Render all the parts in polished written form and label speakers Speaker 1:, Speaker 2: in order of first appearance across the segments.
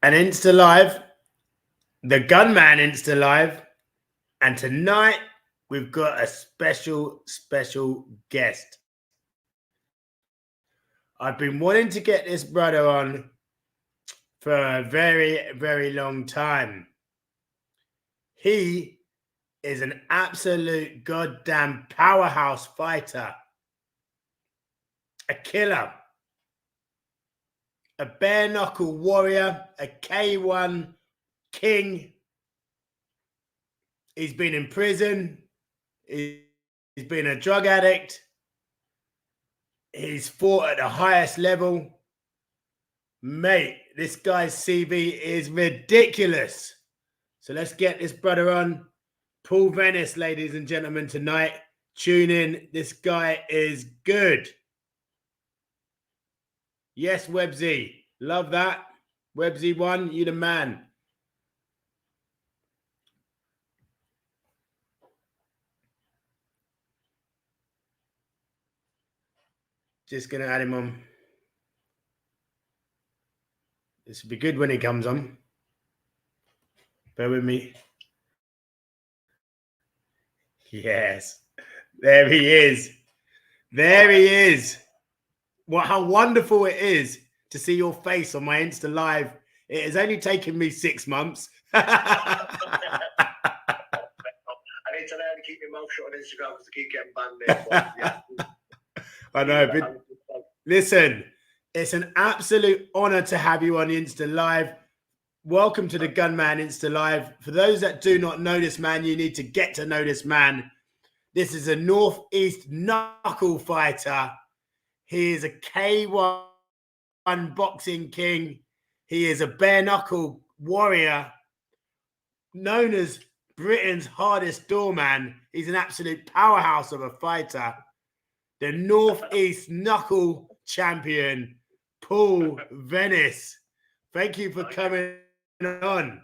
Speaker 1: an Insta Live, the Gunman Insta Live, and tonight we've got a special guest. I've been wanting to get this brother on for a very long time. He is an absolute goddamn powerhouse fighter, a killer, a bare knuckle warrior, a K1 king. He's been in prison. He's been a drug addict. He's fought at the highest level. Mate, this guy's CV is ridiculous. So let's get this brother on. Paul Venis, ladies and gentlemen, tonight. Tune in. This guy is good. Yes, Websy. Love that. Websy1, you the man. Just going to add him on. This will be good when he comes on. Bear with me. Yes. There he is. There he is. How wonderful it is to see your face on my Insta Live. It has only taken me 6 months.
Speaker 2: I need to learn to keep my mouth shut on Instagram because I keep getting banned there.
Speaker 1: I know, but listen, it's an absolute honor to have you on Insta Live. Welcome to the Gunman Insta Live. For those that do not know this man, you need to get to know this man. This is a Northeast knuckle fighter. He is a K1 boxing king. He is a bare knuckle warrior, known as Britain's hardest doorman. He's an absolute powerhouse of a fighter. The Northeast knuckle champion, Paul Venis. Thank you for coming on.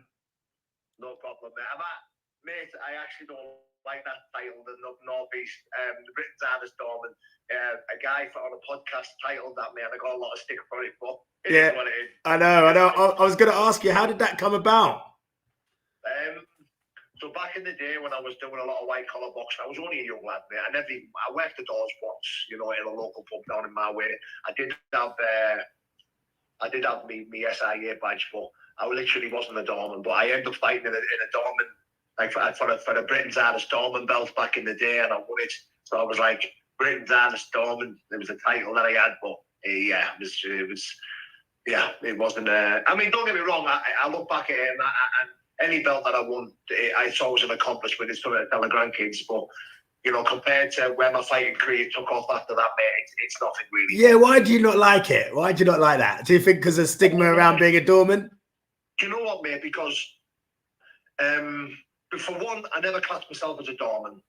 Speaker 2: No problem, mate. I actually don't like that title, the Northeast, the Britain's hardest doorman. A guy on a podcast titled that, man. I got a lot of stick for it, but it is what it is.
Speaker 1: I know. I was going to ask you, how did that come about?
Speaker 2: So back in the day when I was doing a lot of white collar boxing, I was only a young lad, mate. I worked the doors once, in a local pub down in my way. I did have my SIA badge, but I literally wasn't a doorman. But I ended up fighting in a doorman, like for the Britain's hardest doorman belt back in the day, and I won it. So I was like Britain's hardest doorman. It was a title that I had, but it wasn't. I mean, don't get me wrong. I look back at it and any belt that I won, it's always an accomplishment. It's something to tell the grandkids, but compared to where my fighting career took off after that, mate, it's nothing really.
Speaker 1: Yeah, why do you not like it? Why do you not like that? Do you think because of stigma around being a doorman?
Speaker 2: Do you know what, mate? Because, for one, I never classed myself as a doorman,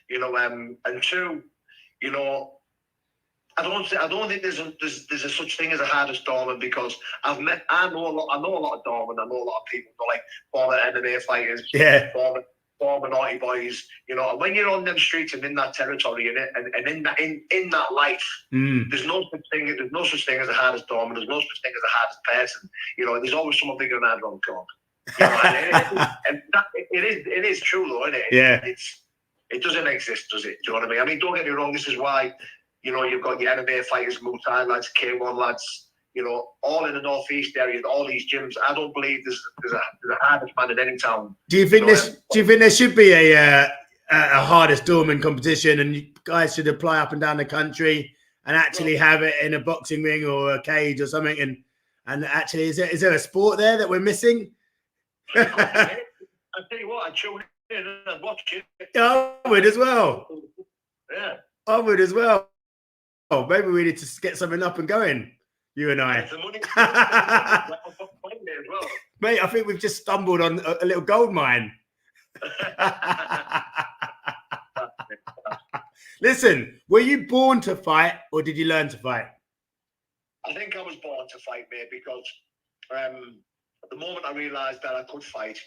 Speaker 2: and two, I don't think there's a such thing as a hardest doorman, because I know a lot of doormen. I know a lot of people, like former MMA fighters, former naughty boys. And when you're on them streets and in that territory and in that life, there's no such thing. There's no such thing as a hardest doorman. There's no such thing as a hardest person. There's always someone bigger than that around the corner. And it is true, though, isn't it?
Speaker 1: Yeah.
Speaker 2: It doesn't exist, does it? Do you know what I mean? I mean, don't get me wrong. This is why. You've got your MMA fighters, Muay Thai lads, K1 lads, all in the Northeast area, all these gyms. I don't believe there's a hardest man in any town.
Speaker 1: Do you think there should be a hardest doorman competition, and you guys should apply up and down the country and actually have it in a boxing ring or a cage or something? And actually, is there a sport there that we're missing?
Speaker 2: I tell you what, I'd tune in and watch it.
Speaker 1: I would as well.
Speaker 2: Yeah.
Speaker 1: I would as well. Oh, maybe we need to get something up and going, you and I. Mate, I think we've just stumbled on a little gold mine. Listen, were you born to fight or did you learn to fight?
Speaker 2: I think I was born to fight, mate, because at the moment I realised that I could fight,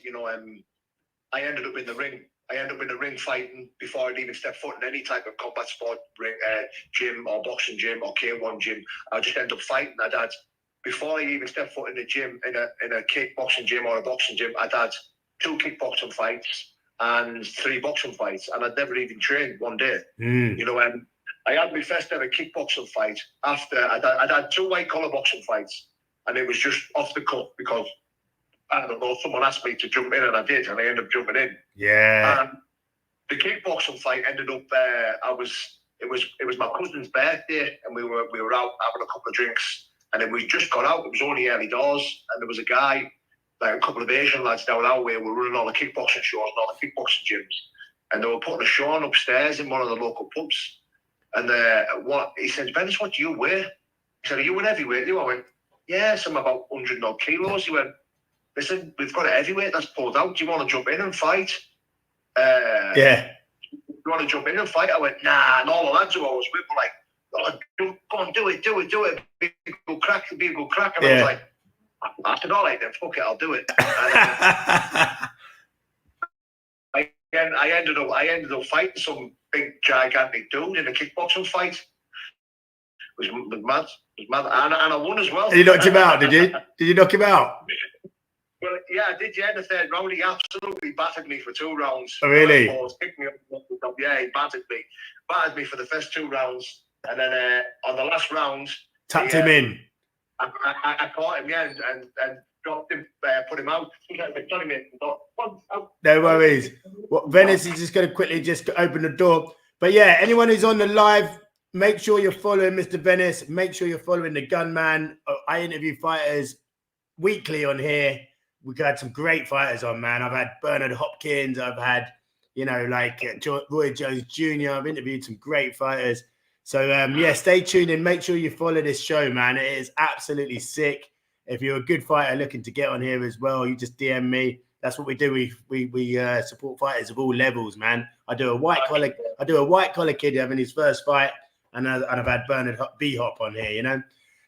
Speaker 2: I ended up in the ring. I ended up in the ring fighting before I'd even stepped foot in any type of combat sport ring, gym or boxing gym or K1 gym. I just ended up fighting. I'd had before I even stepped foot in the gym, in a kickboxing gym or a boxing gym, I'd had 2 kickboxing fights and 3 boxing fights, and I'd never even trained one day. You know, I had my first ever kickboxing fight after I'd had 2 white collar boxing fights, and it was just off the cuff because I don't know, someone asked me to jump in, and I did, and I ended up jumping in.
Speaker 1: Yeah.
Speaker 2: And the kickboxing fight ended up. It was my cousin's birthday, and we were out having a couple of drinks, and we just got out. It was only early doors, and there was a guy, like a couple of Asian lads down our way, were running all the kickboxing shows and all the kickboxing gyms, and they were putting a show on upstairs in one of the local pubs. And he said, Venis, what do you weigh? He said, are you in heavyweight? I went, yes, I'm about 100 odd kilos. He went, listen, we've got a heavyweight that's pulled out. Do you want to jump in and fight?
Speaker 1: Yeah.
Speaker 2: You want to jump in and fight? I went, nah. And all the lads who I was with were like, oh, go on, do it. Be a good crack. And I was like, I said, all right then, fuck it, I'll do it. And I ended up fighting some big gigantic dude in a kickboxing fight. It was mad. And I won as well.
Speaker 1: You knocked him out, did you? Did you knock him out?
Speaker 2: Well, yeah, I did. Yeah, in the 3rd round, he absolutely battered me for 2 rounds.
Speaker 1: Oh, really?
Speaker 2: Picked me up. Yeah, he battered me for the first 2 rounds, and then on the last round,
Speaker 1: tucked him in.
Speaker 2: I caught him, yeah, and dropped him, put him out.
Speaker 1: No worries. Well, Venis is just going to quickly just open the door. But yeah, anyone who's on the live, make sure you're following Mr. Venis. Make sure you're following the Gunman. I interview fighters weekly on here. We've had some great fighters on, man. I've had Bernard Hopkins. I've had, like Roy Jones Jr. I've interviewed some great fighters. So, yeah, stay tuned in. Make sure you follow this show, man. It is absolutely sick. If you're a good fighter looking to get on here as well, you just DM me. That's what we do. We support fighters of all levels, man. I do a white collar kid having his first fight, and I've had Bernard B-Hop on here,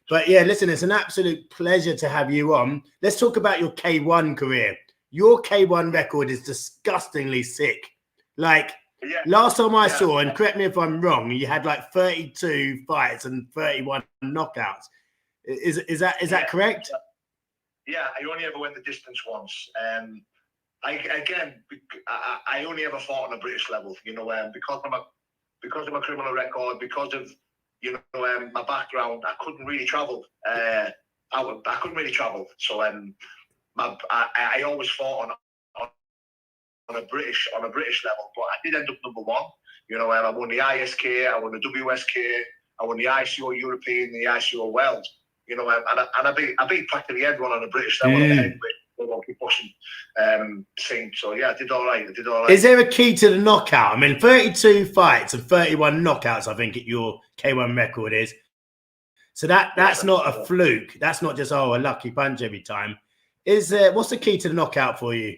Speaker 1: But yeah, listen, it's an absolute pleasure to have you on. Let's talk about your K1 career. Your K1 record is disgustingly sick. Like, last time I saw, and correct me if I'm wrong, you had like 32 fights and 31 knockouts. Is that correct?
Speaker 2: Yeah, I only ever went the distance once. I only ever fought on a British level, because of my criminal record, because of my background. I couldn't really travel. I couldn't really travel, so I always fought on a British level. But I did end up number 1. I won the ISK, I won the WSK, I won the ICO European, the ICO World. And I beat practically everyone on a British level. Scene. So yeah, I did all right.
Speaker 1: Is there a key to the knockout? I mean, 32 fights and 31 knockouts, I think your K1 record is. So that's not a fluke. That's not just a lucky punch every time. What's the key to the knockout for you?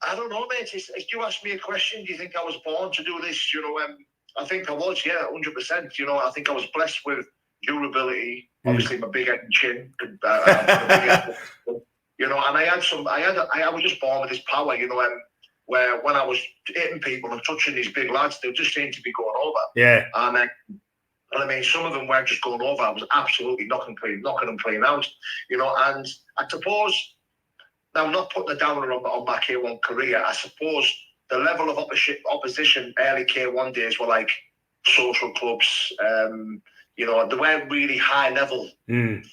Speaker 2: I don't know, mate. If you ask me a question, do you think I was born to do this? I think I was, 100%. I think I was blessed with durability. Obviously, my big head and chin. And I was just born with this power, where when I was hitting people and touching these big lads, they just seemed to be going over.
Speaker 1: Yeah.
Speaker 2: And I mean, some of them weren't just going over. I was absolutely knocking them clean out, And I suppose, now I'm not putting a downer on my K1 career. I suppose the level of opposition early K1 days were like social clubs. They weren't really high level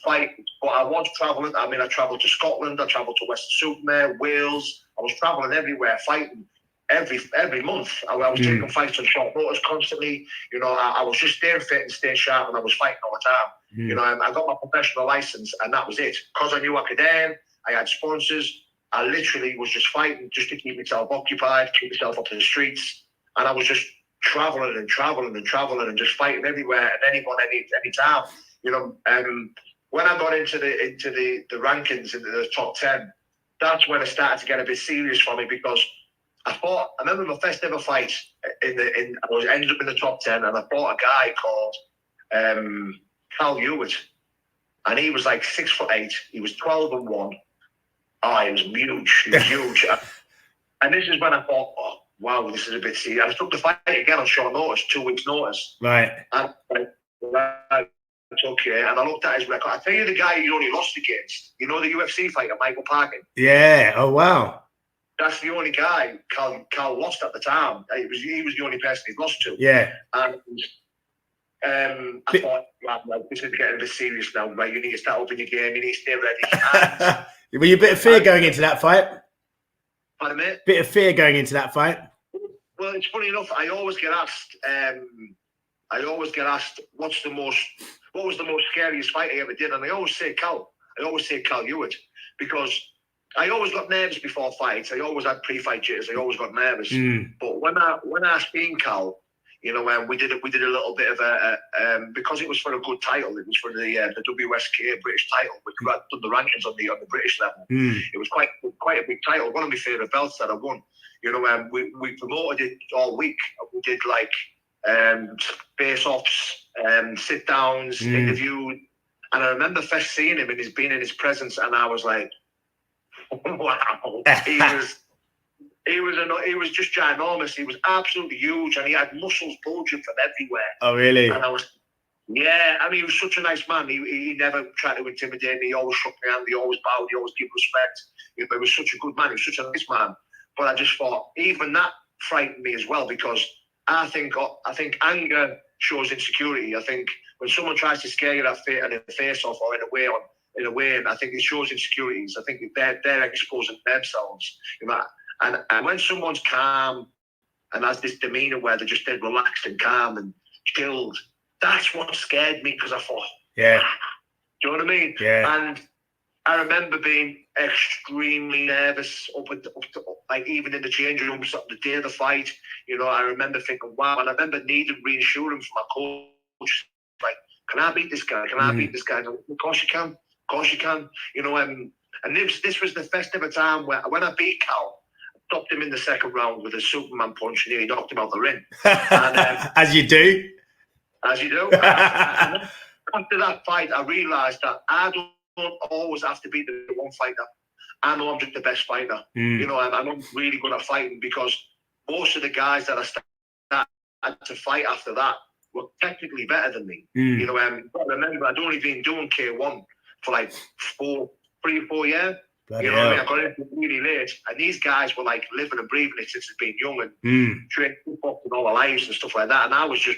Speaker 2: fights, but I was travelling. I mean, I travelled to Scotland, I travelled to Western-super-Mare, Wales. I was travelling everywhere, fighting every month. I was taking fights on short notice constantly. I was just staying fit and staying sharp, and I was fighting all the time. I got my professional license, and that was it. Because I knew I could earn, I had sponsors. I literally was just fighting just to keep myself occupied, keep myself up in the streets, and I was just traveling and just fighting everywhere and anyone, anytime. When I got into the rankings into the top 10, that's when it started to get a bit serious for me, because I remember my first ever fight I ended up in the top 10, and I fought a guy called Cal Hewitt, and he was like 6'8". He was 12-1. Oh, he was huge. And this is when I thought, oh, wow, this is a bit serious. I took the fight again on short notice, 2 weeks' notice.
Speaker 1: Right.
Speaker 2: And took, yeah, and I looked at his record. I tell you the guy he only lost against. You know the UFC fighter, Michael Parkin?
Speaker 1: Yeah. Oh, wow.
Speaker 2: That's the only guy Cal lost at the time. He was the only person he'd lost to.
Speaker 1: Yeah.
Speaker 2: And I thought, well, this is getting a bit serious now, right? You need to start up in your game. You need to stay ready.
Speaker 1: Were you a bit of fear going into that fight?
Speaker 2: Pardon me?
Speaker 1: Bit of fear going into that fight?
Speaker 2: Well, it's funny enough. I always get asked. What was the most scariest fight I ever did? And I always say Cal. I always say Cal Hewitt, because I always got nervous before fights. I always had pre-fight jitters. I always got nervous. But when I seen Cal, you know, we did a little bit of a because it was for a good title. It was for the WSK British title. We had done the rankings on the British level. It was quite a big title. One of my favourite belts that I won. You know, we promoted it all week. We did like face-offs, sit-downs, interviews. And I remember first seeing him and he's been in his presence, and I was like, wow, he was just ginormous. He was absolutely huge, and he had muscles bulging from everywhere.
Speaker 1: Oh, really?
Speaker 2: And I was, yeah. I mean, he was such a nice man. He never tried to intimidate me. He always shook my hand. He always bowed. He always gave respect. You know, he was such a good man. He was such a nice man. But I just thought even that frightened me as well, because I think anger shows insecurity. I think when someone tries to scare you in a face off or in a way, I think it shows insecurities. I think they're exposing themselves. You know, and when someone's calm and has this demeanour where they're just dead relaxed and calm and chilled, that's what scared me, because I thought,
Speaker 1: yeah,
Speaker 2: do you know what I mean?
Speaker 1: Yeah.
Speaker 2: And I remember being extremely nervous up like even in the changing rooms the day of the fight. You know, I remember thinking, wow, and I remember needing reassurance from my coach, like, can I beat this guy? Can I beat this guy? Of course you can. Of course you can. You know, and this was the first ever time where when I beat Cal, I stopped him in the second round with a Superman punch and he knocked him out the ring. And,
Speaker 1: as you do.
Speaker 2: As you do. And after that fight, I realised that I don't always have to be the one fighter. I know I'm just the best fighter. You know, I'm not really good at fighting, because most of the guys that I started to fight after that were technically better than me. You know, I remember I'd only been doing K1 for like 3 or 4 years.
Speaker 1: Bloody
Speaker 2: you know what I mean?
Speaker 1: hell.
Speaker 2: I got into it really late, and these guys were like living and breathing it since they'd been young and training all their lives and stuff like that. And I was just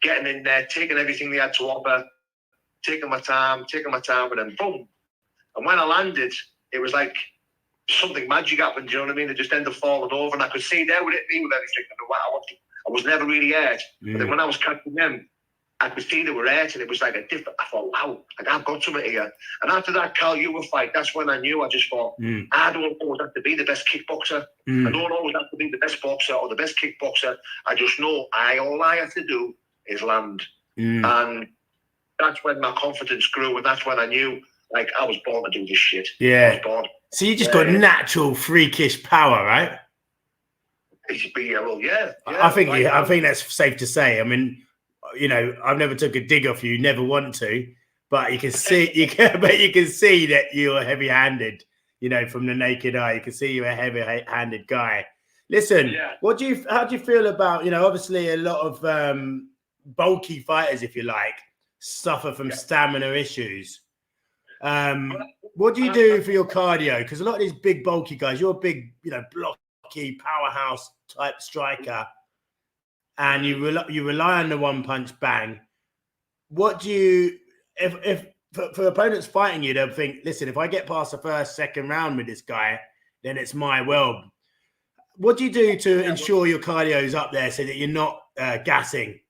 Speaker 2: getting in there, taking everything they had to offer, taking my time, and then boom. And when I landed, it was like something magic happened. Do you know what I mean? It just ended up falling over, and I could see they would hit me with everything. And I was never really hurt. But then when I was catching them, I could see they were hurt, and it was like a different. I thought, wow, like I've got something here. And after that Cal Hewitt fight, that's when I knew. I just thought, I don't always have to be the best kickboxer. I don't always have to be the best boxer or the best kickboxer. I just know all I have to do is land. And that's when my confidence grew, and that's when I knew, like, I was born to do this shit.
Speaker 1: Yeah.
Speaker 2: I was born.
Speaker 1: So you just got natural freakish power, right?
Speaker 2: Yeah.
Speaker 1: I think that's safe to say. I mean, you know, I've never took a dig off you, never want to, but you can see that you're heavy-handed. You know, from the naked eye, you can see you're a heavy-handed guy. Listen, how do you feel about, you know, obviously a lot of bulky fighters, if you like, suffer from stamina issues. What do you do for your cardio? Because a lot of these big bulky guys, you're a big, you know, blocky powerhouse type striker, and you rely on the one punch bang. What do you, if for opponents fighting you, they'll think, listen, if I get past the first, second round with this guy, then it's my world. What do you do to ensure your cardio is up there so that you're not gassing?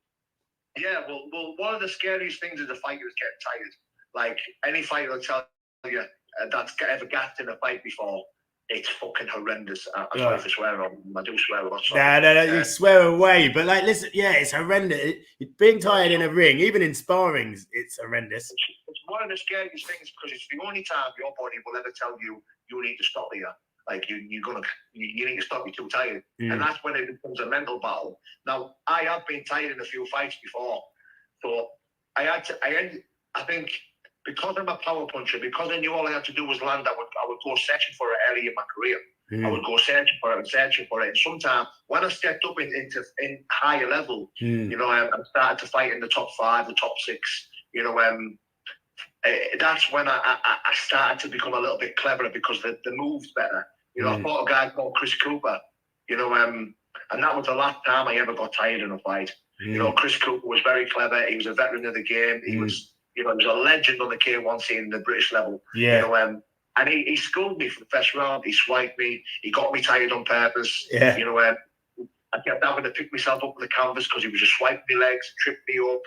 Speaker 2: Yeah, well, one of the scariest things as a fighter is getting tired. Like, any fighter will tell you that's ever gassed in a fight before, it's fucking horrendous. I'm sorry if I swear on. I do swear a lot.
Speaker 1: No, you swear away. But, like, listen, it's horrendous. Being tired in a ring, even in sparrings, it's horrendous.
Speaker 2: It's one of the scariest things, because it's the only time your body will ever tell you need to stop here. Like, you need to stop. You're too tired, and that's when it becomes a mental battle. Now, I have been tired in a few fights before, so I think because I'm a power puncher, because I knew all I had to do was land, I would go searching for it early in my career. I would go searching for it, and sometimes when I stepped up in higher level, you know, I started to fight in the top 5, the top 6. That's when I started to become a little bit cleverer because the moves better. I fought a guy called Chris Cooper, and that was the last time I ever got tired in a fight. Chris Cooper was very clever. He was a veteran of the game. He was, he was a legend on the K1 scene in the British level. And he schooled me for the first round. He swiped me. He got me tired on purpose. I kept having to pick myself up with the canvas because he was just swiping my legs, tripping me up,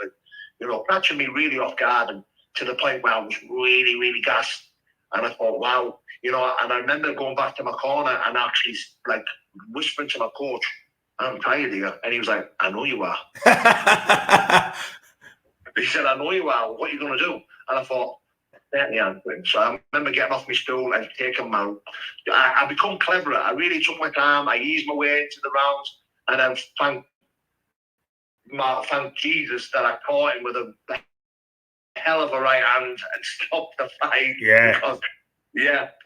Speaker 2: and catching me really off guard, and to the point where I was really, really gassed. And I thought, wow, and I remember going back to my corner and actually like whispering to my coach, "I'm tired here," and he was like, "I know you are." He said, "I know you are. What are you going to do?" And I thought, so I remember getting off my stool and taking I become cleverer. I really took my time. I eased my way into the rounds, and then thank Jesus that I caught him with a hell of a right hand and stopped the fight. Because,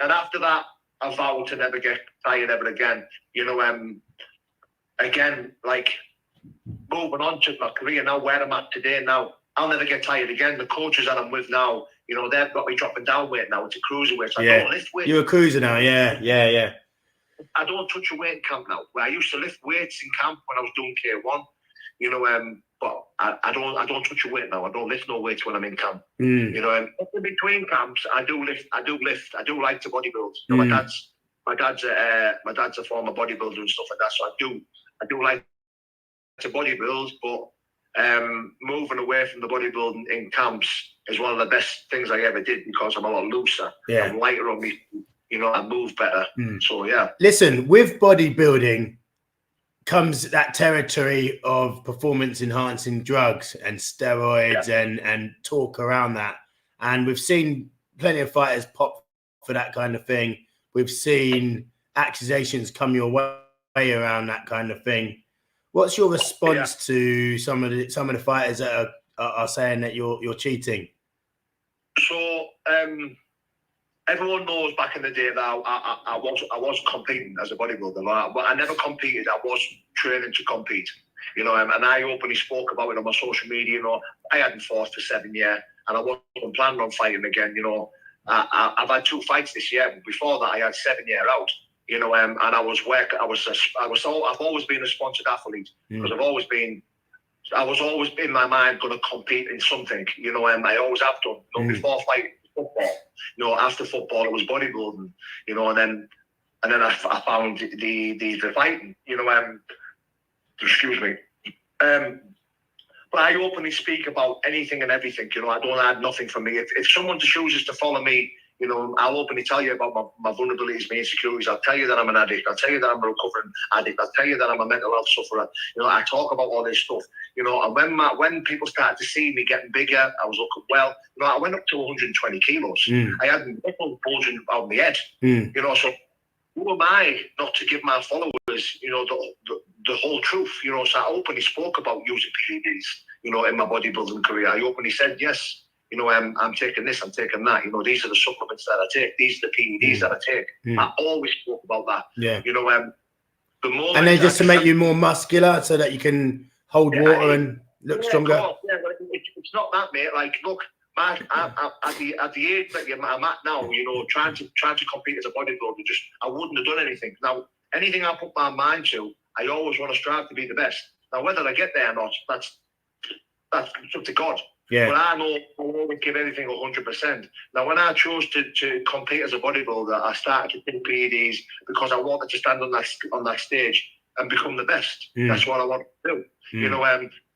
Speaker 2: and after that, I vowed to never get tired ever again. Again, like moving on to my career now, where I'm at today now, I'll never get tired again. The coaches that I'm with now, they've got me dropping down weight now. It's a cruiserweight. So I don't lift weight.
Speaker 1: You're a cruiser now, yeah.
Speaker 2: I don't touch a weight in camp now. Where I used to lift weights in camp when I was doing K1, but I don't touch a weight now. I don't lift no weights when I'm in camp. In between camps, I do lift. I do like to bodybuild. My dad's a former bodybuilder and stuff like that. So I do like to bodybuild, but moving away from the bodybuilding in camps is one of the best things I ever did because I'm a lot looser. I'm lighter on me. I move better. So yeah.
Speaker 1: Listen, with bodybuilding comes that territory of performance enhancing drugs and steroids and talk around that. And we've seen plenty of fighters pop for that kind of thing. We've seen accusations come your way around that kind of thing. What's your response to some of the fighters that are saying that you're cheating?
Speaker 2: So everyone knows back in the day that I was competing as a bodybuilder, but I never competed. I was training to compete, and I openly spoke about it on my social media. I hadn't fought for 7 years, and I wasn't planning on fighting again. I've had 2 fights this year, but before that, I had 7 years out. And I was working. I've always been a sponsored athlete because I was always in my mind going to compete in something. I always have done. Before fighting football, after football it was bodybuilding. And then I found the fighting. Excuse me. But I openly speak about anything and everything. I don't add nothing from me. If someone chooses to follow me, I'll openly tell you about my vulnerabilities, my insecurities. I'll tell you that I'm an addict. I'll tell you that I'm a recovering addict. I'll tell you that I'm a mental health sufferer. I talk about all this stuff. And when people started to see me getting bigger, I was looking well. I went up to 120 kilos. I had a bulging out of my head. So who am I not to give my followers, the whole truth? So I openly spoke about using PEDs, in my bodybuilding career. I openly said, yes, I'm taking this, I'm taking that. These are the supplements that I take. These are the PEDs that I take. I always spoke about that. The moment
Speaker 1: and then just to make you more muscular so that you can hold water and look stronger.
Speaker 2: But it's not that, mate. Like, look, at the age that I'm at now, trying to compete as a bodybuilder, I wouldn't have done anything. Now, anything I put my mind to, I always want to strive to be the best. Now, whether I get there or not, that's up to God. But I know I won't give everything 100%. Now, when I chose to compete as a bodybuilder, I started to take PEDs because I wanted to stand on that stage and become the best. That's what I wanted to do.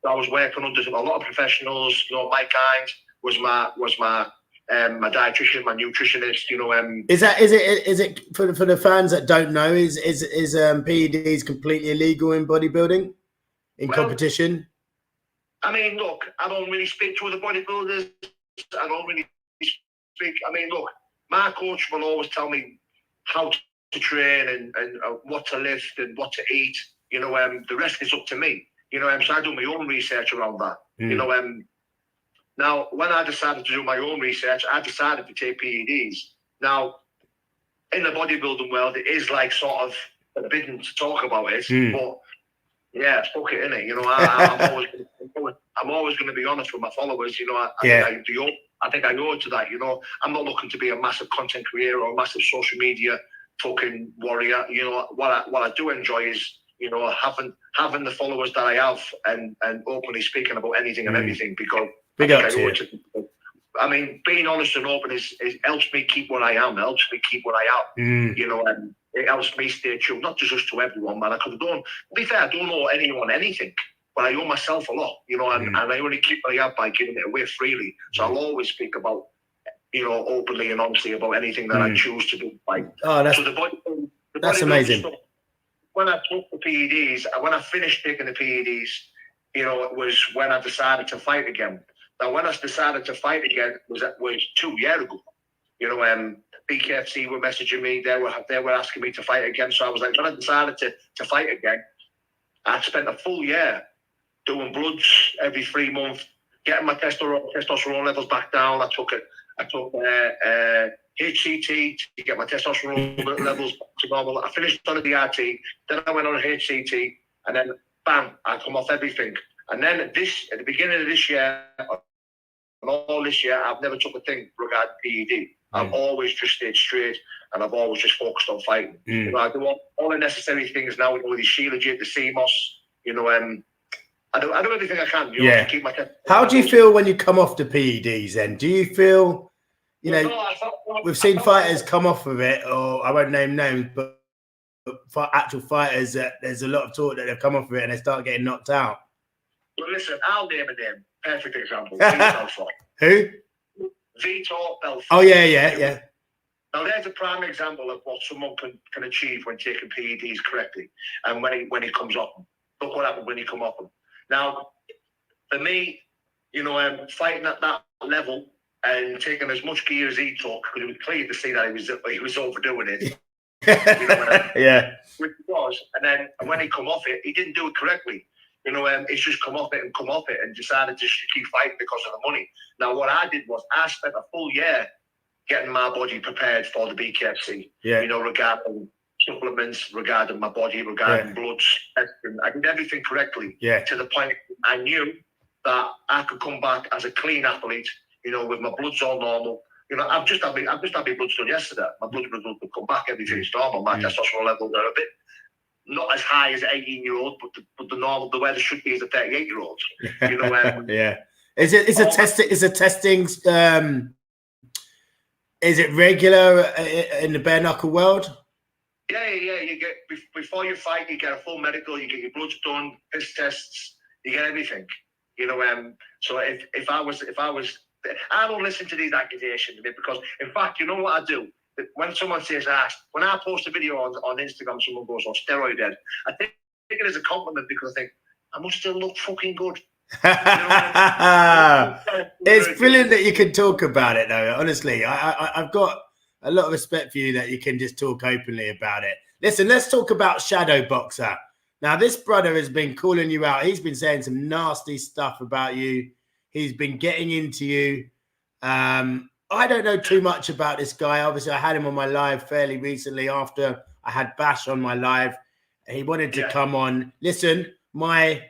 Speaker 2: I was working under a lot of professionals. Mike Hines was my dietitian, my nutritionist.
Speaker 1: Is it for the fans that don't know? Is PEDs completely illegal in bodybuilding in competition?
Speaker 2: I mean, look, I don't really speak to other bodybuilders. I don't really speak. I mean, look, my coach will always tell me how to train and what to lift and what to eat. The rest is up to me. So I do my own research around that. Now, when I decided to do my own research, I decided to take PEDs. Now, in the bodybuilding world, it is like sort of forbidden to talk about it, but Yeah, fuck it, innit? You know, I'm always going to be honest with my followers. You know, I think I owe to that. You know, I'm not looking to be a massive content creator or a massive social media fucking warrior. You know, what I do enjoy is, you know, having the followers that I have and openly speaking about anything and everything, because
Speaker 1: Big up to you.
Speaker 2: I mean, being honest and open is helps me keep what I am. Helps me keep what I am. You know, and it helps me stay true, not just to everyone, man. To be fair, I don't owe anyone anything, but I owe myself a lot, you know, and I only keep what I have by giving it away freely. So I'll always speak about, you know, openly and honestly about anything that I choose to do. Like,
Speaker 1: that's amazing.
Speaker 2: Stuff, when I took the PEDs, when I finished taking the PEDs, you know, it was when I decided to fight again. Now, when I decided to fight again was 2 years ago. You know, BKFC were messaging me. They were asking me to fight again. So I was like, when I decided to fight again, I spent a full year doing bloods every 3 months, getting my testosterone levels back down. I took HCT to get my testosterone levels back to normal. I finished on a DRT, then I went on a HCT, and then bam, I come off everything. And then at the beginning of this year, and all this year, I've never took a thing regarding PED. I've always just stayed straight, and I've always just focused on fighting. You know, I do all the necessary things now, with the Shilajit, the CMOS, you know, I do everything I can, you know, to keep my...
Speaker 1: How do you feel when you come off the PEDs then? Do you feel, you know, we've seen fighters come off of it, or I won't name names, but for actual fighters, there's a lot of talk that they've come off of it and they start getting knocked out.
Speaker 2: Well, listen, I'll name a name. Perfect example.
Speaker 1: Who?
Speaker 2: Vitor Belfort.
Speaker 1: Oh, yeah.
Speaker 2: Now, there's a prime example of what someone can achieve when taking PEDs correctly, and when he comes off them. Look what happened when he come off them. Now, for me, you know, fighting at that level and taking as much gear as he took, because it was clear to see that he was overdoing it. You know, which he was. And then when he come off it, he didn't do it correctly. You know, he's just come off it and decided to keep fighting because of the money. Now, what I did was I spent a full year getting my body prepared for the BKFC. You know, regarding supplements, regarding my body, regarding bloods. I did everything correctly to the point I knew that I could come back as a clean athlete, you know, with my bloods all normal. You know, I've just had my bloods done yesterday. My blood results will come back, everything's normal. My testosterone levels are a bit not as high as an 18-year-old, but the way they should be as a 38-year-old. You know,
Speaker 1: Is it testing? Is it regular in the bare knuckle world?
Speaker 2: Yeah. You get before you fight, you get a full medical. You get your bloods done, piss tests. You get everything. You know, so if I was, I don't listen to these accusations because, in fact, you know what I do. When someone says, when I post a video on Instagram, someone goes, "Oh, steroid head," I think it is a compliment because I think I must still look fucking good. You know,
Speaker 1: it's brilliant that you can talk about it, though. Honestly, I've got a lot of respect for you that you can just talk openly about it. Listen, let's talk about Shadow Boxer. Now, this brother has been calling you out. He's been saying some nasty stuff about you. He's been getting into you. I don't know too much about this guy. Obviously, I had him on my live fairly recently after I had Bash on my live. He wanted to come on. Listen, my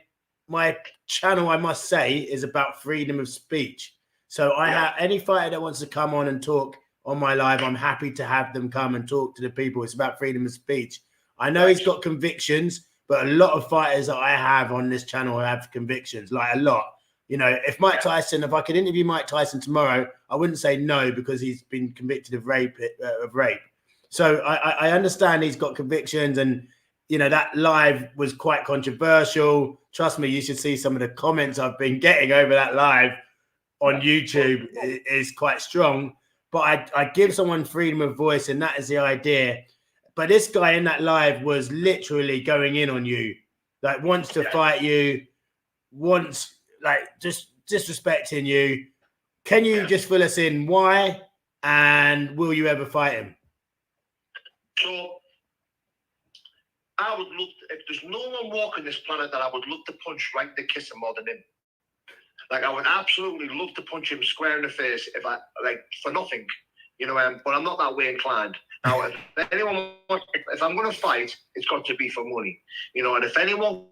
Speaker 1: channel, I must say, is about freedom of speech. So I have any fighter that wants to come on and talk on my live, I'm happy to have them come and talk to the people. It's about freedom of speech. I know he's got convictions, but a lot of fighters that I have on this channel have convictions, like a lot. You know, if Mike Tyson, if I could interview Mike Tyson tomorrow, I wouldn't say no because he's been convicted of rape. So I understand he's got convictions, and you know that live was quite controversial. Trust me, you should see some of the comments I've been getting over that live on YouTube is quite strong. But I give someone freedom of voice, and that is the idea. But this guy in that live was literally going in on you, like wants to fight you, wants. Like just disrespecting you. Can you just fill us in why, and will you ever fight him?
Speaker 2: So I would love if there's no one walking this planet that I would love to punch right to kiss him more than him. Like I would absolutely love to punch him square in the face if I for nothing, you know. But I'm not that way inclined. Now, if I'm going to fight, it's got to be for money, you know. And if anyone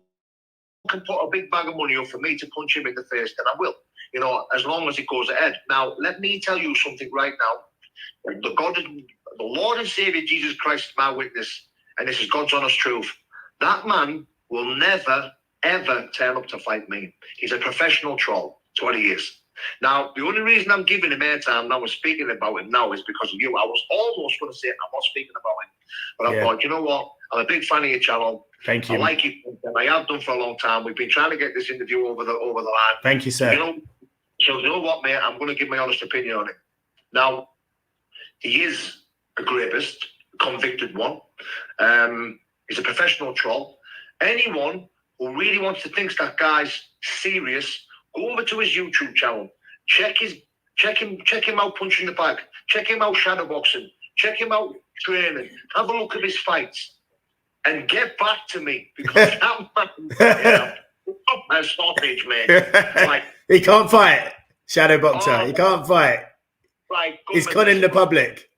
Speaker 2: can put a big bag of money up for me to punch him in the face, then I will. You know, as long as it goes ahead. Now, let me tell you something right now. The Lord and Savior Jesus Christ is my witness, and this is God's honest truth. That man will never, ever turn up to fight me. He's a professional troll. That's what he is. Now, the only reason I'm giving him airtime now and speaking about him now is because of you. I was almost going to say I'm not speaking about him. But I thought, you know what? I'm a big fan of your channel.
Speaker 1: Thank you.
Speaker 2: I like you. I have done for a long time. We've been trying to get this interview over the line.
Speaker 1: Thank you, sir.
Speaker 2: So you know what, mate? I'm going to give my honest opinion on it. Now, he is a rapist, a convicted one. He's a professional troll. Anyone who really wants to think that guy's serious, go over to his YouTube channel. Check him out punching the bag. Check him out shadowboxing. Check him out training. Have a look at his fights. And get back to me. Because that man, a sausage, man. Like,
Speaker 1: he can't fight. Shadowboxer. He can't fight.
Speaker 2: Like,
Speaker 1: he's conning the public.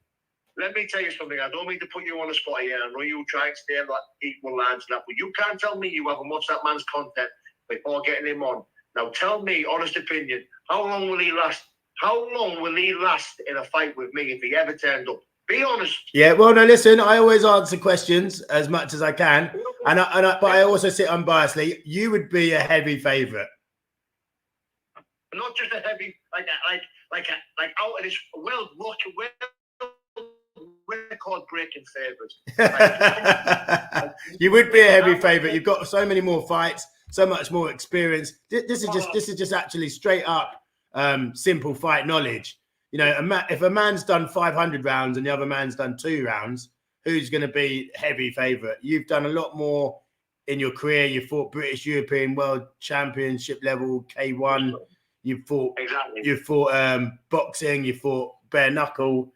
Speaker 2: Let me tell you something. I don't mean to put you on the spot here. I know you try and stay like equal lines and that, but you can't tell me you haven't watched that man's content before getting him on. Now tell me, honest opinion, how long will he last? How long will he last in a fight with me if he ever turned up? Be honest. Yeah,
Speaker 1: well, no, listen, I always answer questions as much as I can. But I also sit unbiasedly. You would be a heavy favourite.
Speaker 2: Not just a heavy, like out of this world record-breaking favourite.
Speaker 1: You would be a heavy favourite. You've got so many more fights, so much more experience. This is just actually straight up simple fight knowledge. You know, if a man's done 500 rounds and the other man's done 2 rounds, who's going to be heavy favourite? You've done a lot more in your career. You fought British, European, World Championship level, K1. You fought boxing. You fought bare knuckle.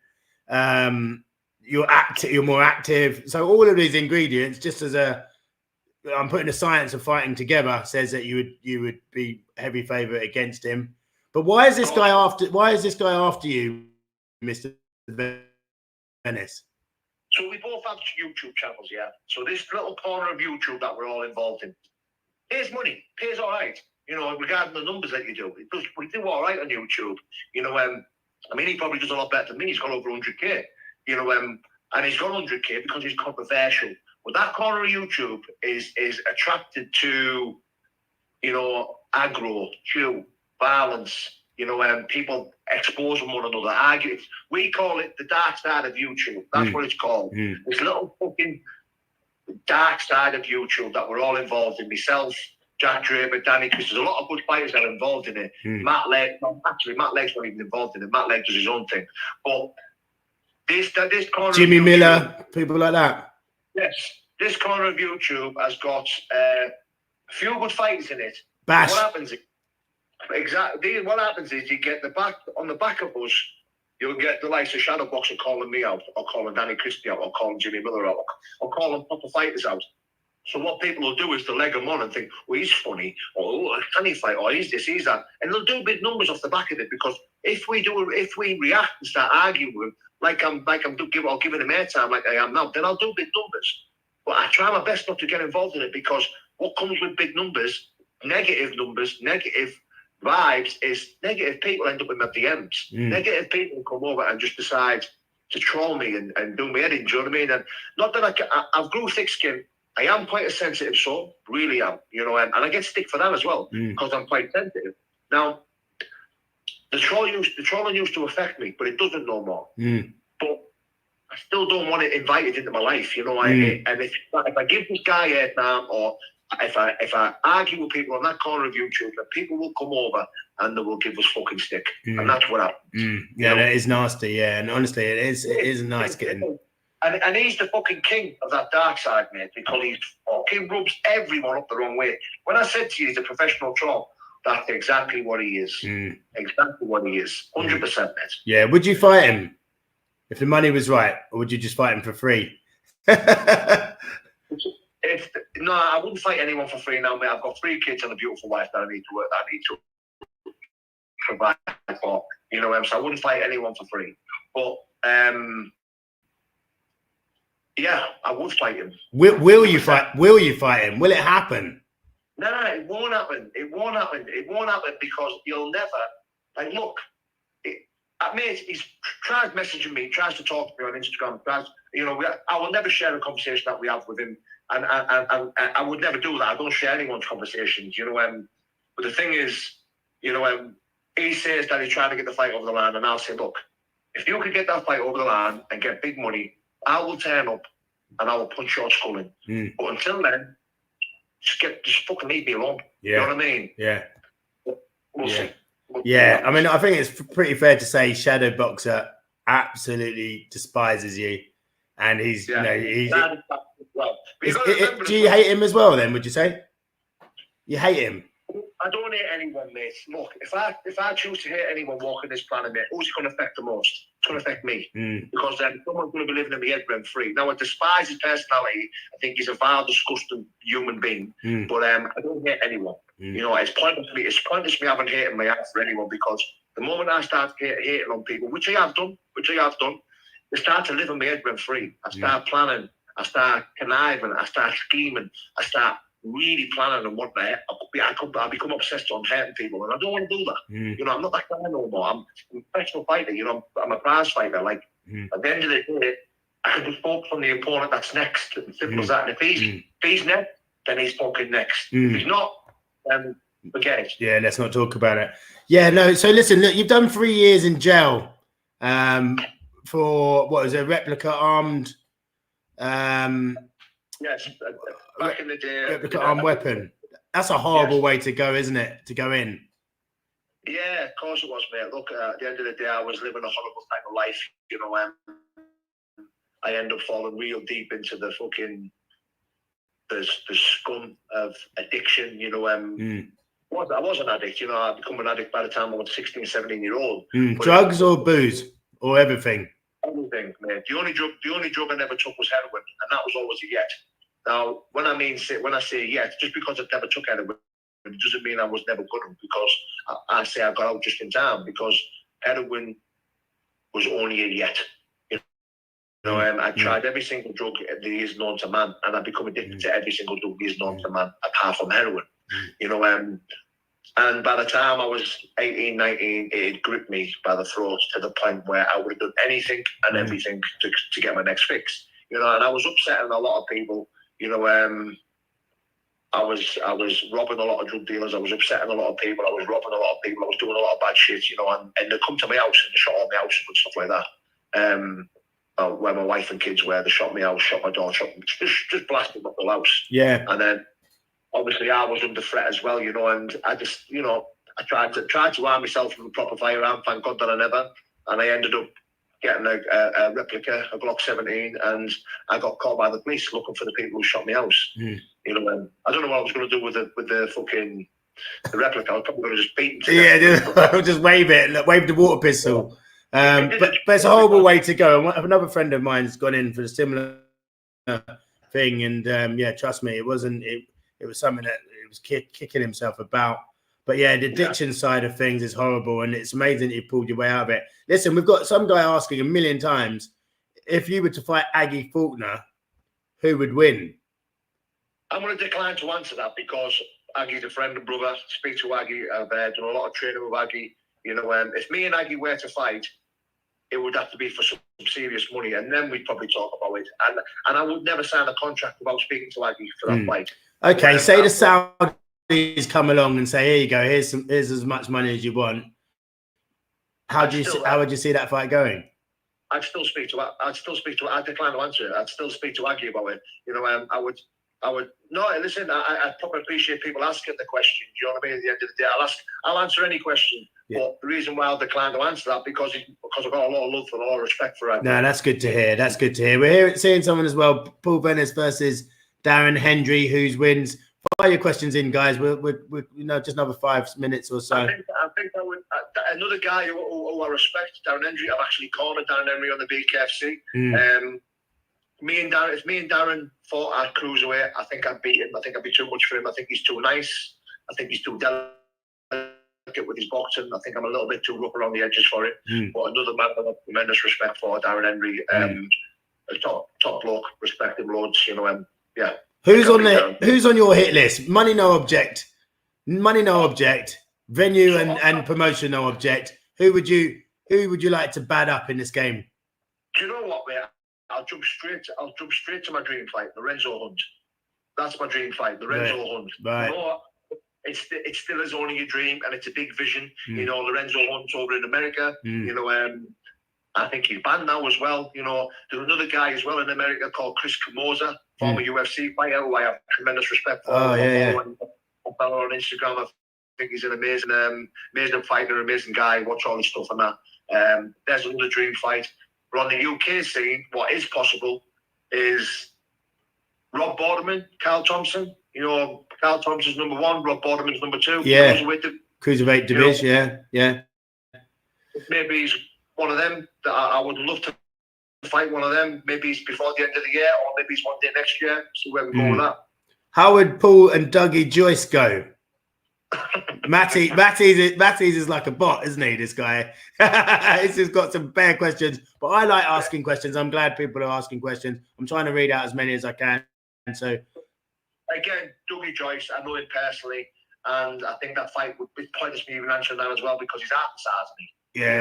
Speaker 1: You're more active. So all of these ingredients, just as I'm putting the science of fighting together, says that you would be heavy favourite against him. But why is this guy after you, Mr. Venis?
Speaker 2: So we both have YouTube channels, yeah. So this little corner of YouTube that we're all involved in pays money, pays all right. You know, regarding the numbers that you do, we do all right on YouTube. You know, I mean, he probably does a lot better than me. He's got over 100K. You know, and he's got 100K because he's controversial. But that corner of YouTube is attracted to, you know, aggro, violence. You know, people exposing one another, arguing. We call it the dark side of YouTube. That's what it's called. This little fucking dark side of YouTube that we're all involved in. Myself, Jack Draper, Danny, because there's a lot of good fighters that are involved in it. Matt Legg, Matt Legg's not even involved in it. Matt Legg does his own thing. But this corner
Speaker 1: Jimmy
Speaker 2: of YouTube,
Speaker 1: Miller, people like that.
Speaker 2: Yes, this corner of YouTube has got a few good fighters in it.
Speaker 1: Bash.
Speaker 2: What happens? Exactly. What happens is you get the back of us. You'll get the likes of Shadowboxer calling me out, or calling Danny Christie out, or calling Jimmy Miller out, or calling proper fighters out. So what people will do is they'll leg him on and think, well, he's funny, or can he fight, or he's this, he's that. And they'll do big numbers off the back of it, because if we react and start arguing with him, like I'm giving him airtime like I am now, then I'll do big numbers. But I try my best not to get involved in it, because what comes with big numbers, negative vibes, is negative people end up in my DMs. Negative people come over and just decide to troll me and do me head in, do you know what I mean? And not that I've grew thick skin. I am quite a sensitive soul, really am, you know, and I get stick for that as well, because I'm quite sensitive. Now, the trolling used to affect me, but it doesn't no more. But I still don't want it invited into my life, you know. And if I give this guy airtime, or if I argue with people on that corner of YouTube, then people will come over and they will give us fucking stick, and that's what happens.
Speaker 1: Yeah, that is nasty. Yeah, and honestly, it is nice getting.
Speaker 2: And he's the fucking king of that dark side, mate, because he fucking rubs everyone up the wrong way. When I said to you he's a professional troll, that's exactly what he is. Exactly what he is. 100%, mate.
Speaker 1: Yeah, would you fight him if the money was right, or would you just fight him for free?
Speaker 2: No, I wouldn't fight anyone for free now, mate. I've got 3 kids and a beautiful wife that I need to work, that I need to provide for. You know, so I wouldn't fight anyone for free. But yeah, I would fight him.
Speaker 1: Will you fight? Will you fight him? Will it happen?
Speaker 2: No, it won't happen. It won't happen. It won't happen because you'll never. Like, look, mate, he's tries messaging me, tries to talk to me on Instagram. I will never share a conversation that we have with him, and I would never do that. I don't share anyone's conversations, But the thing is, he says that he's trying to get the fight over the line, and I'll say, look, if you could get that fight over the line and get big money, I will turn up and I will punch your skull in. But until then, just fucking leave me alone.
Speaker 1: Yeah.
Speaker 2: You know what I mean?
Speaker 1: Yeah.
Speaker 2: We'll see.
Speaker 1: Yeah, I mean, I think it's pretty fair to say Shadow Boxer absolutely despises you, and he's, do you hate him as well? Then would you say you hate him?
Speaker 2: I don't hate anyone, mate. Look, if I choose to hate anyone walking this planet, mate, who's it going to affect the most? It's going to affect me because then someone's going to be living in my head rent free. Now, I despise his personality. I think he's a vile, disgusting human being. But I don't hate anyone. It's pointless me having hate in my heart for anyone because the moment I start hating on people, which I have done, they start to live in my head rent free. I start planning. I start conniving. I start scheming. I start really planning on what I become obsessed on hurting people, and I don't want to do that. I'm not that guy no more. I'm a professional fighter. I'm a prize fighter. Like at the end of the day, I can just focus on the opponent that's next. Simple as that. And if he's next, then he's fucking next. If he's not, then forget it.
Speaker 1: Yeah, let's not talk about it. Yeah, no. So listen, look, you've done 3 years in jail for what was a replica armed.
Speaker 2: Yes, back in the day.
Speaker 1: Replica armed weapon. That's a horrible way to go, isn't it? To go in.
Speaker 2: Yeah, of course it was, mate. Look, at the end of the day, I was living a horrible type of life. I ended up falling real deep into the fucking the scum of addiction. I was an addict. I become an addict by the time I was 16, 17 year old.
Speaker 1: Drugs or booze or everything.
Speaker 2: Everything, man. The only drug I never took was heroin, and that was always a yet. Now, when I say yet, just because I never took heroin, it doesn't mean I was never good, because I say I got out just in time, because heroin was only a yet. I tried every single drug that is known to man, and I become addicted to every single drug that is known to man, apart from heroin. And by the time I was 18, 19, it gripped me by the throat to the point where I would have done anything and everything to get my next fix. And I was upsetting a lot of people. I was robbing a lot of drug dealers. I was upsetting a lot of people. I was robbing a lot of people. I was doing a lot of bad shit, and they come to my house and they shot all my house and stuff like that. Where my wife and kids were, they shot my house, shot my door, just blasted up the house.
Speaker 1: Yeah.
Speaker 2: And then obviously I was under threat as well, and I just, I tried to arm myself with a proper firearm. Thank God that I never. And I ended up getting a replica, a Glock 17, and I got caught by the police looking for the people who shot my house. I don't know what I was going to do with the fucking the replica. I was probably going to just beat them.
Speaker 1: Yeah, just wave it, wave the water pistol. But it's a horrible way to go. Another friend of mine's gone in for a similar thing, and trust me, it wasn't. It was something that it was kicking himself about. But yeah, the addiction side of things is horrible, and it's amazing that you pulled your way out of it. Listen, we've got some guy asking 1,000,000 times, if you were to fight Aggie Faulkner, who would win?
Speaker 2: I'm going to decline to answer that because Aggie's a friend and brother. Speak to Aggie. I've done a lot of training with Aggie. If me and Aggie were to fight, it would have to be for some serious money, and then we'd probably talk about it. And I would never sign a contract without speaking to Aggie for that fight.
Speaker 1: Okay, say the Saudis come along and say, "Here you go. Here's as much money as you want." How would you see that fight going?
Speaker 2: I'd still speak to. I'd decline to answer it. I'd still speak to Aggie about it. I would. No, listen. I probably appreciate people asking the question. You know what I mean? At the end of the day, I'll answer any question. Yeah. But the reason why I'll decline to answer that because I've got a lot of love and a lot of respect for Aggie. No,
Speaker 1: that's good to hear. That's good to hear. We're seeing someone as well. Paul Venis versus Darren Hendry, whose wins. Fire your questions in, guys. We're just another 5 minutes or so.
Speaker 2: I think I would. Another guy who I respect, Darren Hendry. I've actually cornered Darren Hendry on the BKFC. If me and Darren fought at cruiserweight, I think I'd beat him. I think I'd be too much for him. I think he's too nice. I think he's too delicate with his boxing. I think I'm a little bit too rough around the edges for him. But another man I have tremendous respect for, Darren Hendry. A top bloke, respect him loads. Yeah.
Speaker 1: Who's on your hit list? Money no object. Venue and promotion no object. Who would you like to bad up in this game?
Speaker 2: Do you know what, mate? I'll jump straight to my dream fight, Lorenzo Hunt. That's my dream fight, Lorenzo Hunt.
Speaker 1: Right.
Speaker 2: You know what? It still is only a dream, and it's a big vision. You know, Lorenzo Hunt's over in America. You know, I think he's banned now as well. You know, there's another guy as well in America called Chris Camosa, former UFC fighter, who I have tremendous respect for. I follow on Instagram. I think he's an amazing fighter, amazing guy. Watch all his stuff and that. There's another dream fight. But on the UK scene, what is possible is Rob Boardman, Carl Thompson. You know, Carl Thompson's number 1, Rob Boardman's number 2.
Speaker 1: Yeah. Cruiserweight division, yeah.
Speaker 2: Maybe he's one of them that I would love to fight one of them. Maybe he's before the end of the year, or maybe he's one day next year. See where we go with that. How
Speaker 1: would Paul and Dougie Joyce go? Matty's is like a bot, isn't he? This guy. He's just got some bare questions, but I like asking questions. I'm glad people are asking questions. I'm trying to read out as many as I can. And so,
Speaker 2: again, Dougie Joyce, I know him personally, and I think that fight would be pointless me even answering that as well, because he's half the size of me.
Speaker 1: Yeah.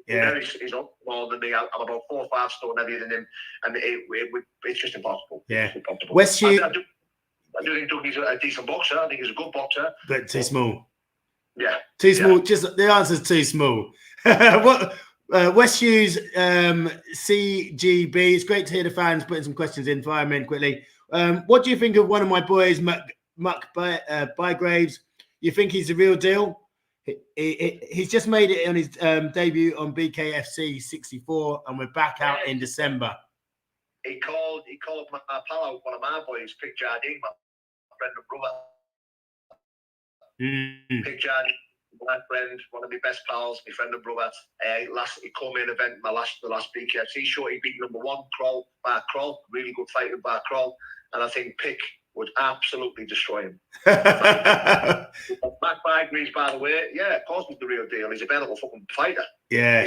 Speaker 2: You know, he's up more than me. I'm about 4 or 5 stone heavier than him, and it's just impossible.
Speaker 1: Yeah.
Speaker 2: It's impossible.
Speaker 1: West Hughes.
Speaker 2: I do think Dougie's a decent boxer. I think he's a good boxer.
Speaker 1: But too small.
Speaker 2: Yeah.
Speaker 1: Too small. Just the answer's too small. What West Hughes CGB. It's great to hear the fans putting some questions in. Firemen quickly. What do you think of one of my boys, Muck Bygraves? You think he's the real deal? He's just made it on his debut on BKFC 64, and we're back out in December.
Speaker 2: He called my pal out, one of my boys, Pick Jardine, my friend and brother. Pick Jardine, my friend, one of my best pals, my friend and brother. He co-main event the last BKFC show. He beat number 1 Bar Kroll, really good fighter Bar Kroll, and I think Pick would absolutely destroy him. Matt Bygraves, by the way, yeah, of course he's the real deal. He's a better fucking fighter.
Speaker 1: Yeah.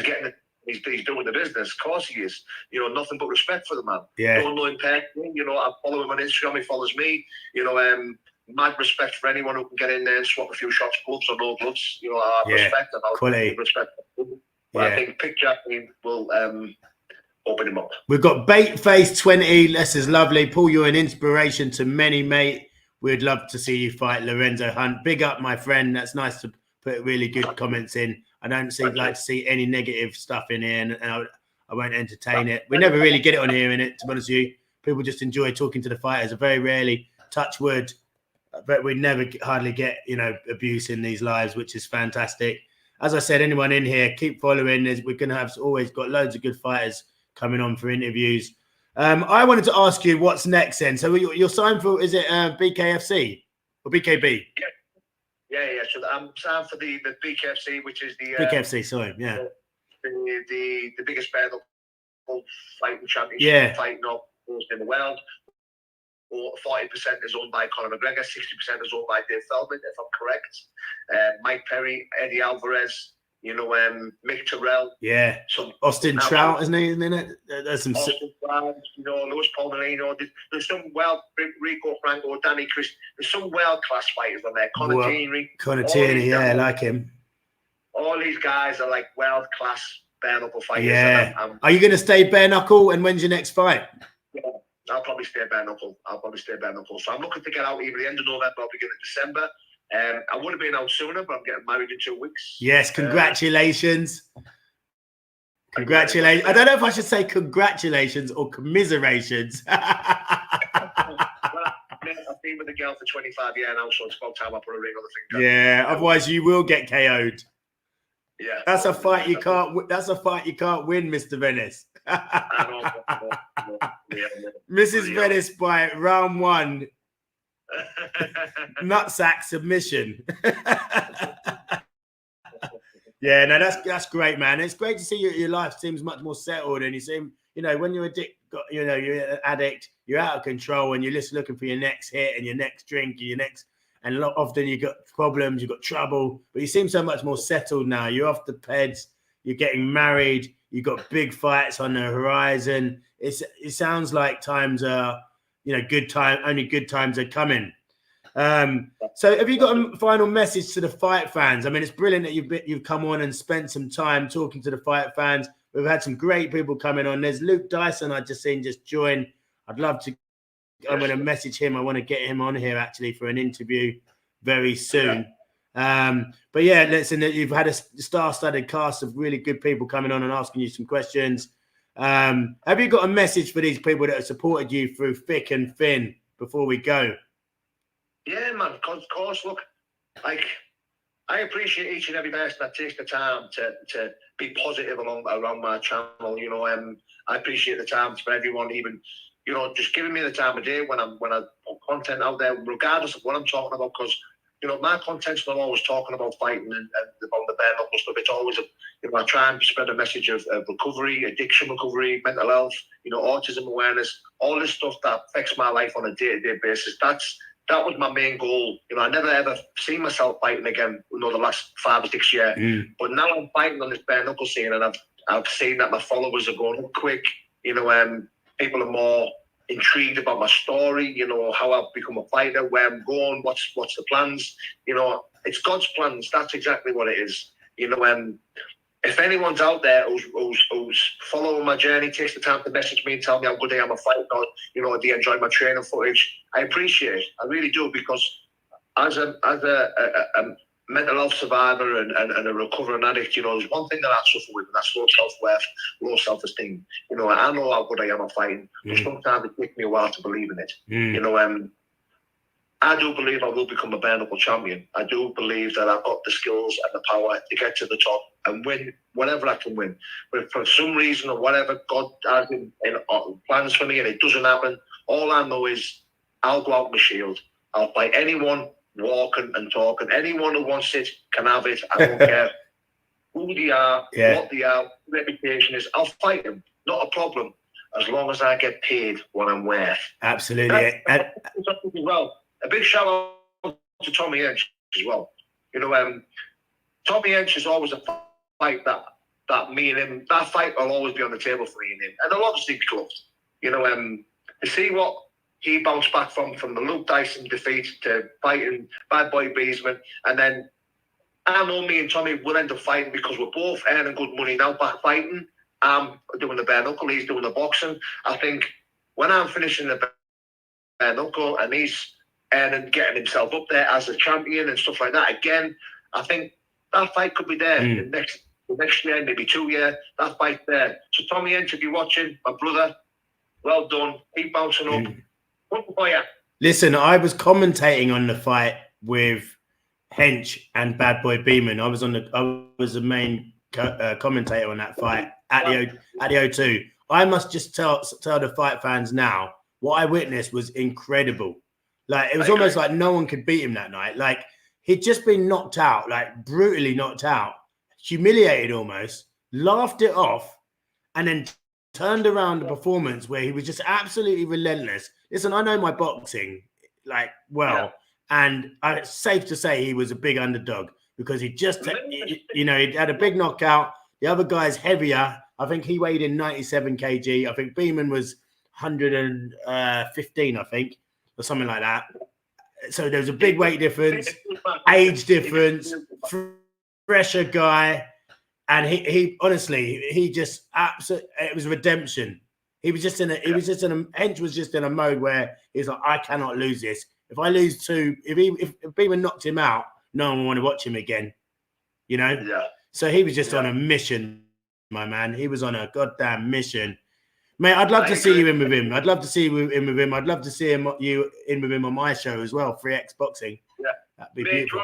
Speaker 2: He's doing the business. Of course he is. You know, nothing but respect for the man.
Speaker 1: Yeah.
Speaker 2: Don't know him personally. You know, I follow him on Instagram. He follows me. You know, mad respect for anyone who can get in there and swap a few shots, gloves or no gloves. You know, I have respect, and I'll respect for him. But I think Pick Jardine will open him up.
Speaker 1: We've got Baitface 20. This is lovely. Paul, you're an inspiration to many, mate. We'd love to see you fight Lorenzo Hunt. Big up, my friend. That's nice to put really good comments in. I don't like to see any negative stuff in here, and I won't entertain it. We never really get it on here, in it, to be honest with you. People just enjoy talking to the fighters. I very rarely touch wood, but we never hardly get, you know, abuse in these lives, which is fantastic. As I said, anyone in here, keep following. We're going to have always got loads of good fighters coming on for interviews. I wanted to ask you what's next then. So you're signed for, is it BKFC or BKB?
Speaker 2: Yeah. So I'm signed for the BKFC, which is the
Speaker 1: BKFC. Sorry, yeah.
Speaker 2: The biggest battle fighting championship fighting up in the world. 40% is owned by Conor McGregor, 60% is owned by Dave Feldman, if I'm correct. Mike Perry, Eddie Alvarez, you know, Mick Terrell.
Speaker 1: Yeah. Austin Trout, isn't he? Isn't it? There's some.
Speaker 2: Austin Trout, you know, Luis Palmerino. There's some Rico Franco, Danny Chris. There's some world-class fighters on there. Conor
Speaker 1: Tierney, yeah, I like him.
Speaker 2: All these guys are like world-class bare-knuckle fighters.
Speaker 1: Yeah. Are you going to stay bare-knuckle, and when's your next fight?
Speaker 2: Yeah, I'll probably stay bare-knuckle. So I'm looking to get out either the end of November or beginning of December. I would have been out sooner, but I'm getting married in 2 weeks.
Speaker 1: Yes, congratulations. Congratulations. I don't know if I should say congratulations or commiserations.
Speaker 2: I've been with a girl for 25 years now, so it's about time I put a ring on the finger.
Speaker 1: Yeah, otherwise you will get KO'd.
Speaker 2: Yeah.
Speaker 1: That's a fight you can't win, Mr. Venis. Mrs. Venis by round 1. Nutsack submission. Yeah, no, that's great, man. It's great to see your life seems much more settled, and you seem, you know, when you're you're an addict, you're out of control, and you're just looking for your next hit and your next drink, and often you got problems, you've got trouble, but you seem so much more settled now. You're off the peds, you're getting married, you've got big fights on the horizon. It sounds like times are you know, only good times are coming. So have you got a final message to the fight fans? I mean, it's brilliant that you've come on and spent some time talking to the fight fans. We've had some great people coming on. There's Luke Dyson I just seen just join. I'd love to. I'm going to message him. I want to get him on here actually for an interview very soon. But yeah, listen, you've had a star-studded cast of really good people coming on and asking you some questions. Have you got a message for these people that have supported you through thick and thin before we go?
Speaker 2: Yeah, man, of course. Look, like, I appreciate each and every person that takes the time to be positive around my channel. You know, I appreciate the time for everyone, even, you know, just giving me the time of day when I put content out there, regardless of what I'm talking about, because, you know, my content's not always talking about fighting and about the bare knuckle stuff. It's always, you know, I try and spread a message of recovery, addiction recovery, mental health, you know, autism awareness, all this stuff that affects my life on a day-to-day basis. That was my main goal. You know, I never ever seen myself fighting again, you know, the last 5 or 6 years. But now I'm fighting on this bare knuckle scene, and I've seen that my followers are going up quick. You know, people are more intrigued about my story. You know, how I've become a fighter, where I'm going, what's the plans. You know, it's God's plans. That's exactly what it is. You know, if anyone's out there who's following my journey, takes the time to message me and tell me how good I am a fighter, or, you know, they enjoy my training footage, I appreciate it. I really do, because as a mental health survivor and a recovering addict, you know, there's one thing that I suffer with, and that's low self-worth, low self-esteem. You know, I know how good I am at fighting, but sometimes it takes me a while to believe in it. You know, I do believe I will become a bare knuckle champion. I do believe that I've got the skills and the power to get to the top and win whatever I can win. But for some reason or whatever, God has in plans for me and it doesn't happen, all I know is I'll go out with my shield. I'll fight anyone walking and talking. Anyone who wants it can have it. I don't care who they are, what they are, reputation is. I'll fight them. Not a problem. As long as I get paid what I'm worth.
Speaker 1: Absolutely.
Speaker 2: Well, a big shout out to Tommy Hench as well. You know, Tommy Hench is always a fight that me and him, that fight will always be on the table for me and him. And they'll obviously be close. You know, to see what he bounced back from the Luke Dyson defeat to fighting Bad Boy Beesman. And then I know me and Tommy will end up fighting because we're both earning good money now back fighting. I'm doing the bare knuckle, he's doing the boxing. I think when I'm finishing the bare knuckle and he's and getting himself up there as a champion and stuff like that. Again, I think that fight could be there the next year, maybe 2 years. That fight there. So Tommy Hench, if you're watching, my brother, well done. Keep bouncing up. What for you?
Speaker 1: Listen, I was commentating on the fight with Hench and Bad Boy Beeman. I was the main commentator on that fight at the O2. I must just tell the fight fans now, what I witnessed was incredible. Like, it was almost like no one could beat him that night. Like, he'd just been knocked out, like brutally knocked out, humiliated almost, laughed it off, and then turned around the performance where he was just absolutely relentless. Listen, I know my boxing, like, well, and it's safe to say he was a big underdog because he just, you know, he had a big knockout. The other guy's heavier. I think he weighed in 97 kg. I think Beeman was 115, I think, or something like that. So there's a big weight difference, age difference, fresher guy. And he honestly, he just absolutely, it was redemption. Hench was just in a mode where he's like, I cannot lose this. If I lose two, if Beeman knocked him out, no one would want to watch him again. You know?
Speaker 2: Yeah.
Speaker 1: So he was just on a mission, my man. He was on a goddamn mission. Mate, I'd love to see you in with him. I'd love to see you in with him. I'd love to see you in with him on my show as well, 3X Boxing.
Speaker 2: Yeah.
Speaker 1: That'd be beautiful.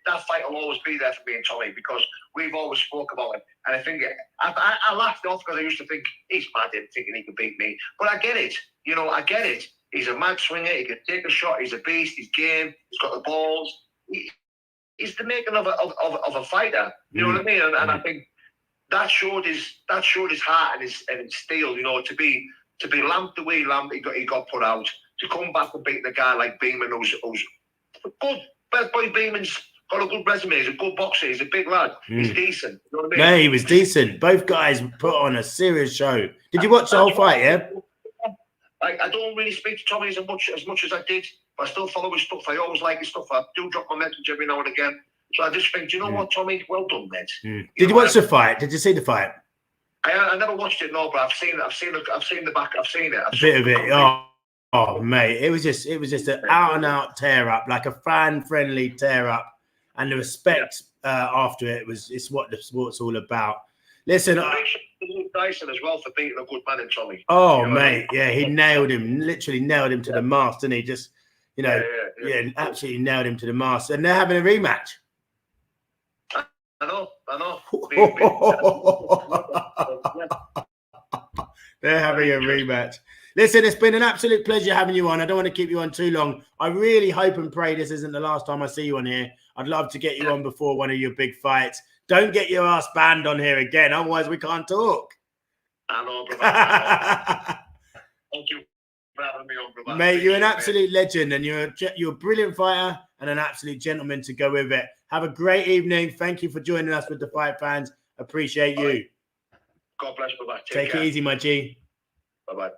Speaker 2: That fight will always be there for me and Tommy because we've always spoke about it. And I think I laughed off because I used to think he's mad thinking he could beat me. But I get it. You know, I get it. He's a mad swinger. He can take a shot. He's a beast. He's game. He's got the balls. He's the making of a fighter. You know what I mean? And I think that showed his heart and his steel. You know, to be lamped the way he got put out, to come back and beat the guy like Beeman, who's good. Bad Boy Beeman's got a good resume. He's a good boxer. He's a big lad. He's decent. You know what I mean?
Speaker 1: No, he was decent. Both guys put on a serious show. Did you watch the whole fight? Yeah.
Speaker 2: I don't really speak to Tommy as much as I did. But I still follow his stuff. I always like his stuff. I do drop my message every now and again. So I just think, do you know what, Tommy? Well done, mate.
Speaker 1: Did you watch the fight? Did you see the fight?
Speaker 2: I never watched it, no, but I've seen it. I've seen the back. I've seen it.
Speaker 1: A bit of it. Oh, mate, it was just an out and out tear up, like a fan friendly tear up, and the respect after it's what the sport's all about. Listen,
Speaker 2: Dyson as well for beating a good man in Tommy.
Speaker 1: Oh, you know mate, I mean? Yeah, he nailed him, literally nailed him to the mast, didn't he? Just, you know, absolutely nailed him to the mast. And they're having a rematch.
Speaker 2: I know.
Speaker 1: They're having a rematch. Listen, it's been an absolute pleasure having you on. I don't want to keep you on too long. I really hope and pray this isn't the last time I see you on here. I'd love to get you on before one of your big fights. Don't get your ass banned on here again, otherwise we can't talk.
Speaker 2: I know, brother. Thank you for having me on, brother.
Speaker 1: Mate, you're an absolute legend, and you're a brilliant fighter and an absolute gentleman to go with it. Have a great evening. Thank you for joining us with the Fight Fans. Appreciate you.
Speaker 2: God bless, brother.
Speaker 1: Take it easy, my G.
Speaker 2: Bye-bye.